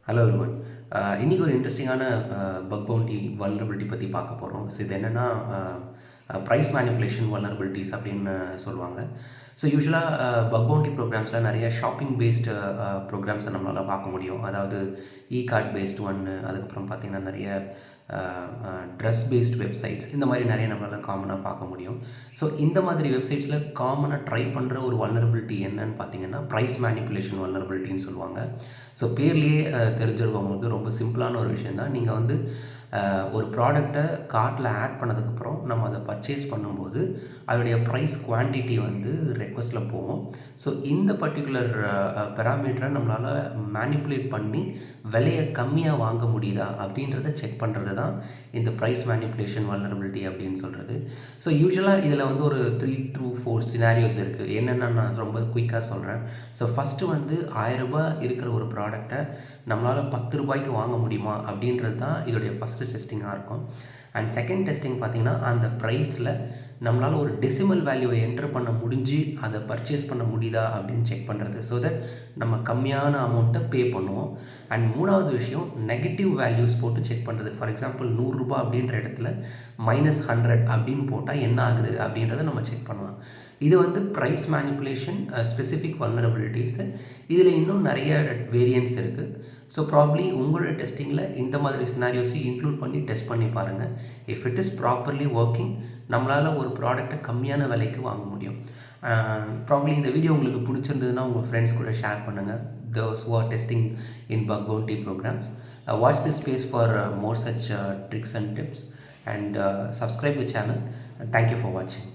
Hello everyone. இன்னைக்கு ஒரு இன்ட்ரெஸ்டிங்கான பக் பவுண்டி வல்னரபிலிட்டி பற்றி பார்க்க போகிறோம். ஸோ இது என்னென்னா ப்ரைஸ் மேனிப்புலேஷன் வல்னரபிலிட்டிஸ் அப்படின்னு சொல்லுவாங்க. ஸோ யூஸ்வலாக பக் பவுண்டி ப்ரோக்ராம்ஸில் நிறைய ஷாப்பிங் பேஸ்டு ப்ரோக்ராம்ஸை நம்மளால் பார்க்க முடியும். அதாவது கார்ட் பேஸ்டு ஒன்று, அதுக்கப்புறம் பார்த்திங்கன்னா நிறைய ட்ரெஸ் பேஸ்ட் வெப்சைட்ஸ், இந்த மாதிரி நிறைய நம்மளால் காமனாக பார்க்க முடியும். ஸோ இந்த மாதிரி வெப்சைட்ஸில் காமனாக ட்ரை பண்ணுற ஒரு வல்னரபிலிட்டி என்னன்னு பார்த்தீங்கன்னா ப்ரைஸ் மேனிப்புலேஷன் வல்னரபிலிட்டின்னு சொல்லுவாங்க. ஸோ பேர்லேயே தெரிஞ்சிருக்கவங்களுக்கு ரொம்ப சிம்பிளான ஒரு விஷயம் தான். நீங்கள் வந்து ஒரு ப்ராடக்டை கார்ட்டில் ஆட் பண்ணதுக்கப்புறம் நம்ம அதை பர்ச்சேஸ் பண்ணும்போது அதோடைய ப்ரைஸ் குவான்டிட்டி வந்து ரெக்வஸ்ட்டில் போகும். ஸோ இந்த பர்டிகுலர் பெராமீட்டரை நம்மளால் மேனிப்புலேட் பண்ணி விலையை கம்மியாக வாங்க முடியுதா அப்படின்றத செக் பண்ணுறது தான் இந்த ப்ரைஸ் மேனிப்புலேஷன் வல்னரபிலிட்டி அப்படின்னு சொல்கிறது. ஸோ யூஸ்வலாக இதில் வந்து ஒரு 3 to 4 சினாரியோஸ் இருக்குது. என்னென்னா நான் ரொம்ப குயிக்காக சொல்கிறேன். ஸோ ஃபஸ்ட்டு வந்து ₹1000 இருக்கிற ஒரு ப்ராடக்டை நம்மளால் ₹10 வாங்க முடியுமா அப்படின்றது தான் இதோடைய ஃபஸ்ட்டு டெஸ்டிங்காக இருக்கும். அண்ட் செகண்ட் டெஸ்டிங் பார்த்திங்கன்னா அந்த ப்ரைஸில் நம்மளால் ஒரு டெசிமல் வேல்யூவை என்ட்ரு பண்ண முடிஞ்சு அதை பர்ச்சேஸ் பண்ண முடியுதா அப்படின்னு செக் பண்ணுறது. ஸோ தட் நம்ம கம்மியான அமௌண்ட்டை பே பண்ணுவோம். அண்ட் மூணாவது விஷயம் நெகட்டிவ் வேல்யூஸ் போட்டு செக் பண்ணுறது. ஃபார் எக்ஸாம்பிள் ₹100 அப்படின்ற இடத்துல -100 அப்படின்னு போட்டால் என்ன ஆகுது அப்படின்றத நம்ம செக் பண்ணலாம். இது வந்து ப்ரைஸ் மேனிப்புலேஷன் ஸ்பெசிஃபிக் வல்னரபிலிட்டிஸு. இதில் இன்னும் நிறைய வேரியன்ஸ் இருக்குது. ஸோ ப்ராப்ளி உங்களோட டெஸ்டிங்கில் இந்த மாதிரி சினாரியோஸையும் இன்க்ளூட் பண்ணி டெஸ்ட் பண்ணி பாருங்கள். If it is properly working, நம்மளால் ஒரு ப்ராடக்டை கம்மியான விலைக்கு வாங்க முடியும். ப்ராப்ளி இந்த வீடியோ உங்களுக்கு பிடிச்சிருந்ததுன்னா உங்கள் ஃப்ரெண்ட்ஸ் கூட ஷேர் பண்ணுங்கள். those who are testing in bug bounty programs. Watch this space for more such tricks and tips, and subscribe the channel. Thank you for watching.